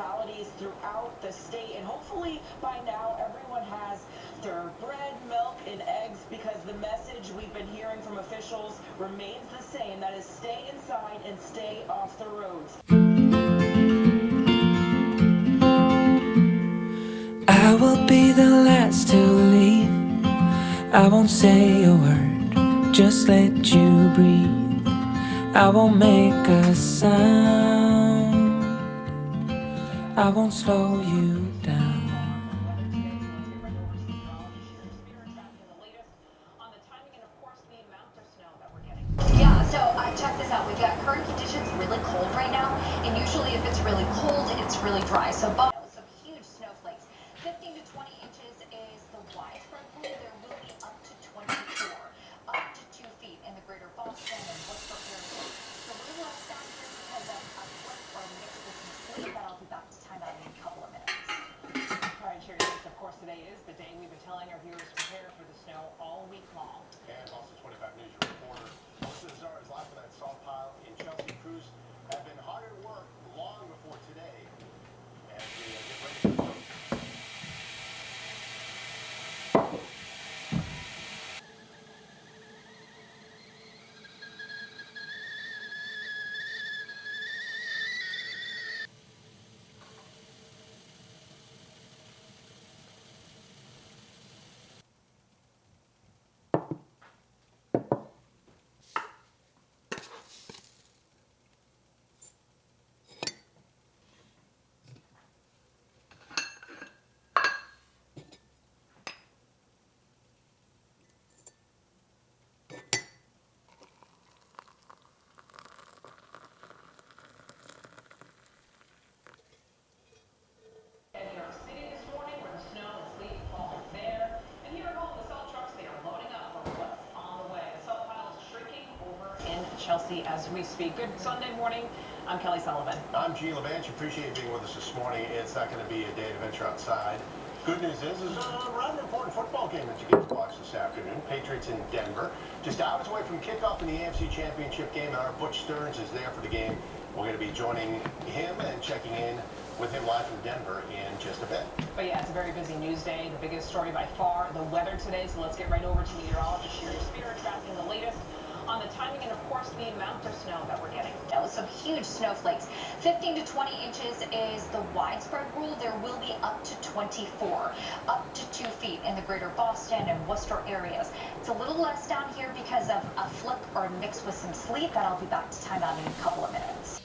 municipalities throughout the state. And hopefully by now everyone has their bread, milk, and eggs, because the message we've been hearing from officials remains the same. That is, stay inside and stay off the roads. I will be the last to leave. I won't say a word, just let you breathe. I won't make a sound, I won't slow you down. Yeah, so check this out. We've got current conditions really cold right now, and usually if it's really cold, it's really dry. So some huge snowflakes. 15 to 20 inches is the widespread rule. There will be up to 24, up to 2 feet in the greater Boston and Worcester area. So we're going to stop here because of a flip or mix with some sleet, but I'll be back to time out in a couple of minutes. All right, Sherry, of course, today is the day we've been telling our viewers to prepare for the snow all week long. And Boston 25 News reporter Melissa Nazar is live from that salt pile in Chelsea. Crews have been hard at work long before today as we get ready for the snow. Chelsea as we speak. Good Sunday morning. I'm Kelly Sullivan. I'm G. LeVanche. Appreciate you being with us this morning. It's not going to be a day of adventure outside. Good news is there's a rather important football game that you get to watch this afternoon. Patriots in Denver. Just hours away from kickoff in the AFC Championship game. Our Butch Stearns is there for the game. We're going to be joining him and checking in with him live from Denver in just a bit. But yeah, it's a very busy news day. The biggest story by far, the weather today. So let's get right over to meteorologist Sherry Spear, tracking the latest on the timing and, of course, the amount of snow that we're getting. Some huge snowflakes. 15 to 20 inches is the widespread rule. There will be up to 24, up to 2 feet in the greater Boston and Worcester areas. It's a little less down here because of a flip or a mix with some sleet, but I'll be back to time out in a couple of minutes.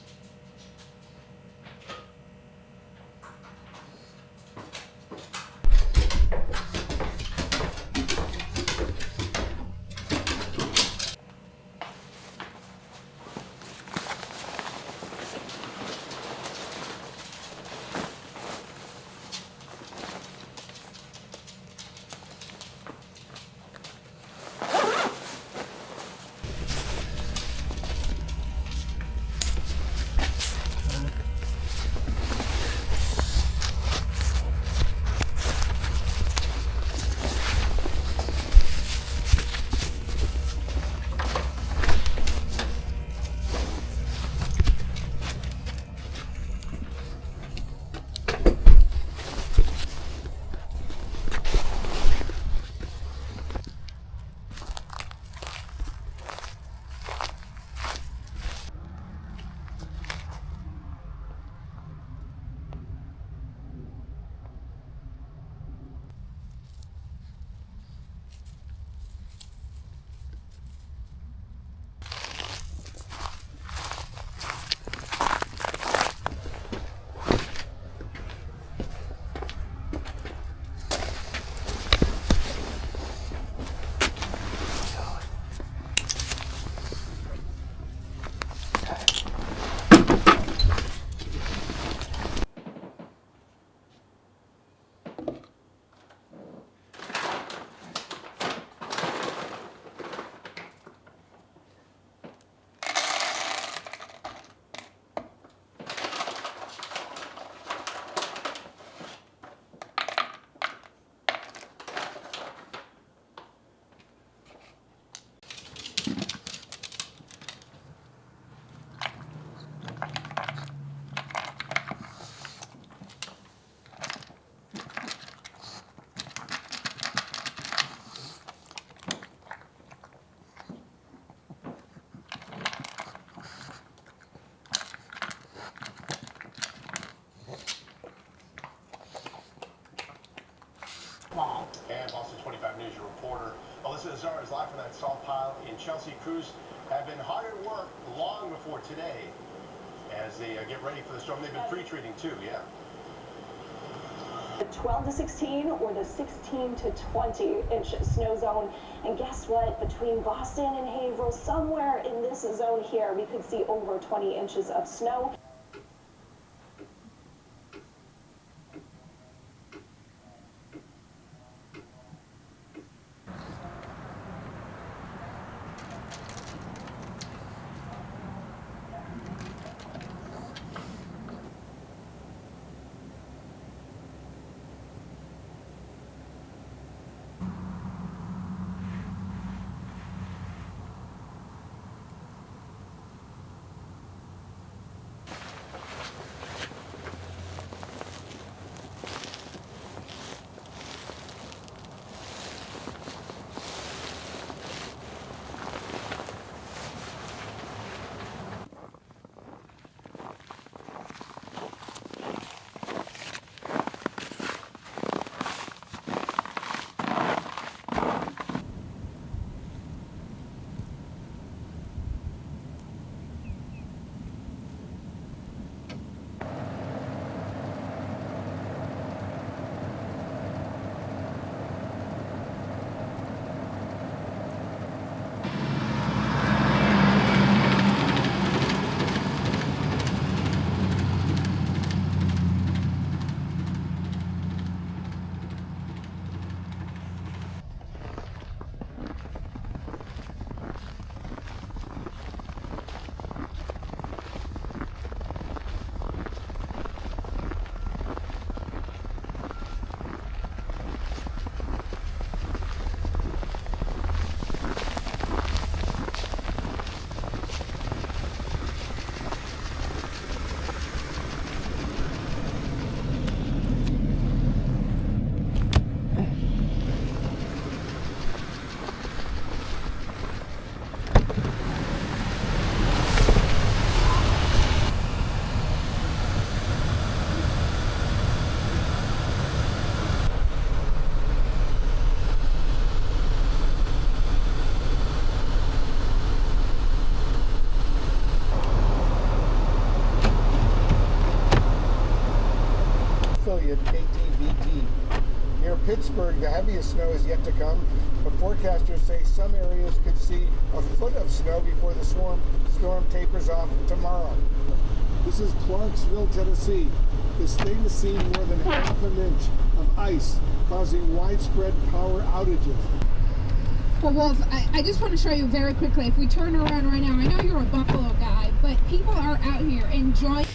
Melissa Azar is live from that salt pile in Chelsea. Crews have been hard at work long before today as they get ready for the storm. They've been pre-treating too, yeah. The 12 to 16 or the 16 to 20 inch snow zone. And guess what? Between Boston and Haverhill, somewhere in this zone here, we could see over 20 inches of snow. Affiliate KTVT. Near Pittsburgh, the heaviest snow is yet to come, but forecasters say some areas could see a foot of snow before the storm tapers off tomorrow. This is Clarksville, Tennessee. The state has seen more than half an inch of ice, causing widespread power outages. Well, Wolf, I just want to show you very quickly. If we turn around right now, I know you're a Buffalo guy, but people are out here enjoying.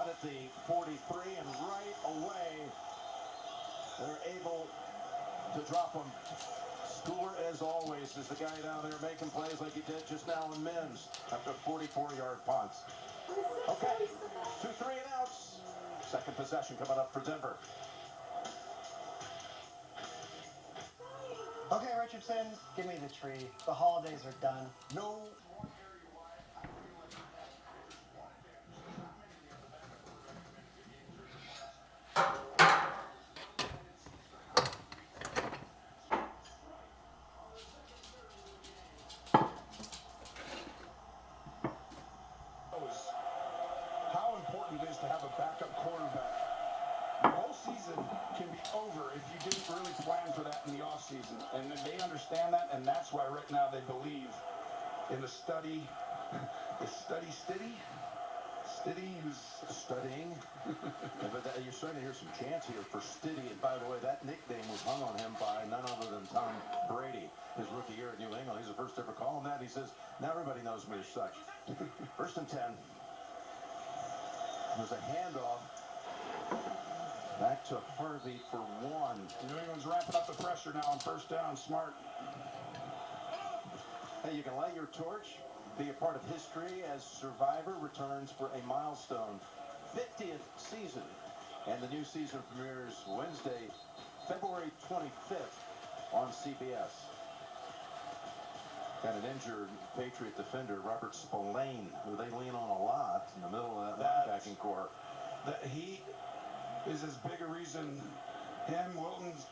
out at the 43, and right away they're able to drop him. Schooler, as always, is the guy down there making plays like he did just now in Mims after 44-yard punts. Okay, 2 3 and outs. Second possession coming up for Denver. Okay, Richardson, give me the tree. The holidays are done. No. How important it is to have a backup quarterback. The whole season can be over if you didn't really plan for that in the offseason. And they understand that, and that's why right now they believe in the study Stiddy, who's studying. But you're starting to hear some chants here for Stiddy. And by the way, that nickname was hung on him by none other than Tom Brady, his rookie year at New England. He's the first to ever call him that. He says, now everybody knows me as such. 1st and 10. There's a handoff. Back to Harvey for 1. New England's ramping up the pressure now on 1st down. Smart. Hey, you can light your torch, be a part of history as Survivor returns for a milestone 50th season. And the new season premieres Wednesday, February 25th on CBS. Got an injured Patriot defender, Robert Spillane, who they lean on a lot in the middle of that linebacking core. That he is as big a reason. Him,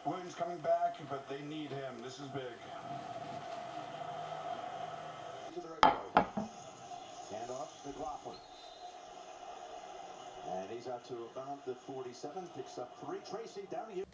Williams coming back, but they need him. This is big. To the right way. Hand off McLaughlin. And he's out to about the 47, picks up 3. Tracy, down to you.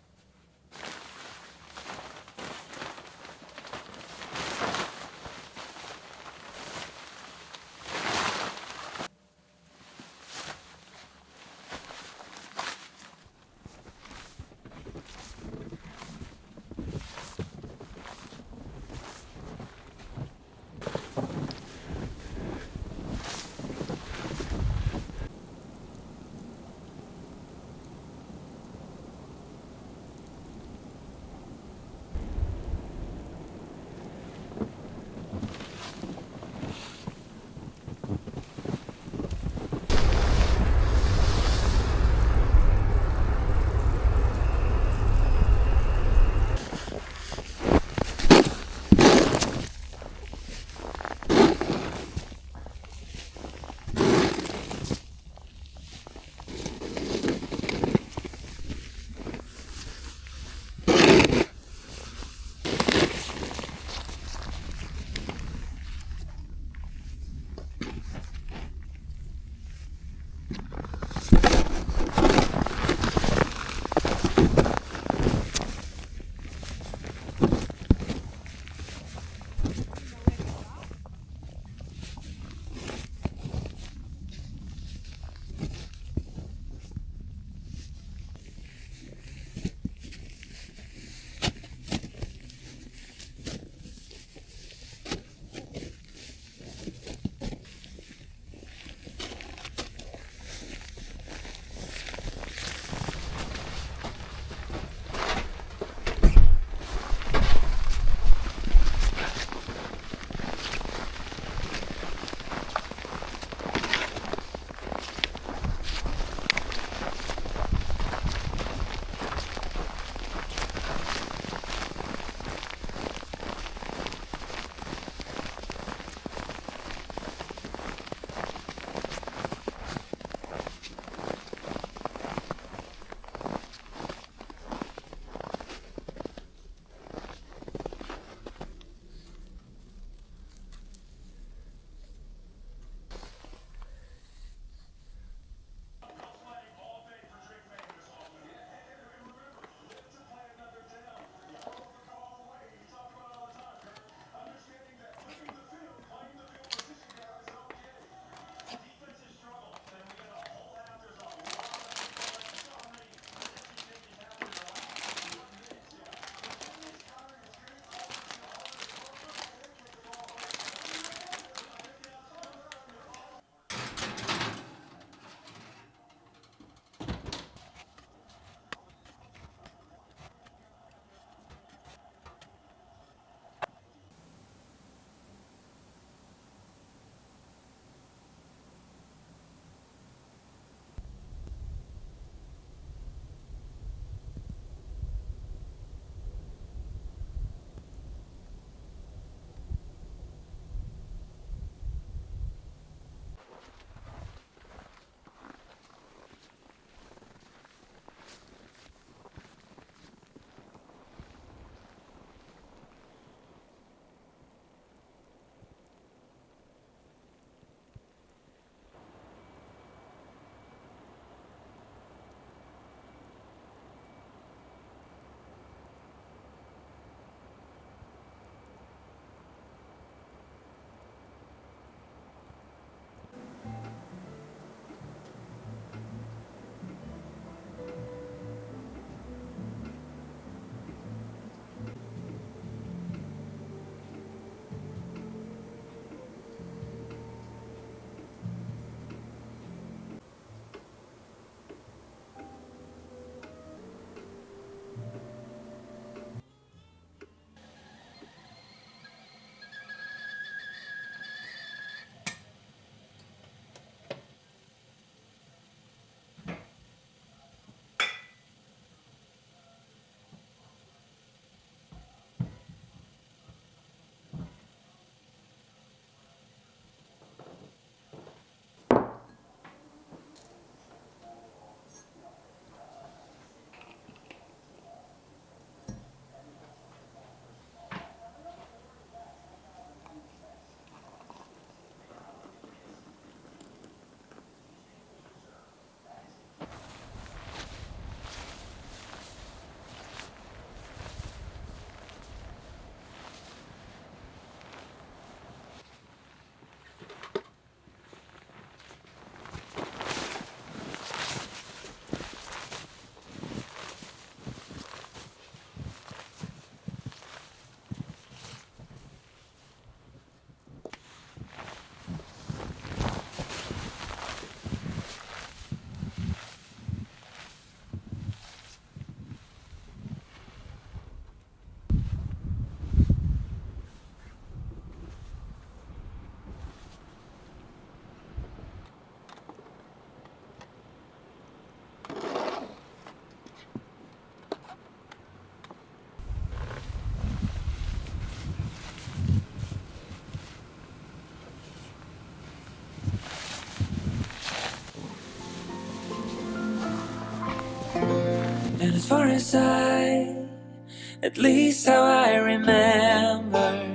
And as far as at least how I remember,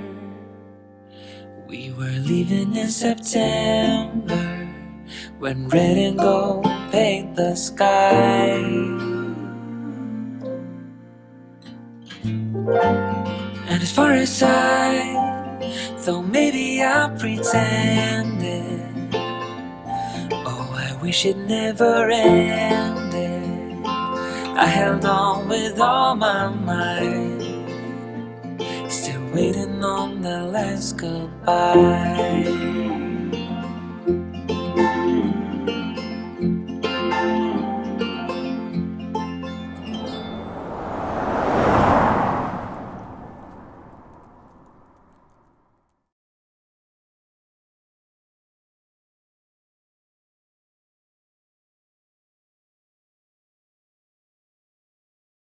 we were leaving in September, when red and gold paint the sky. And as far as though maybe I pretended, oh, I wish it never ended. I held on with all my might, still waiting on the last goodbye.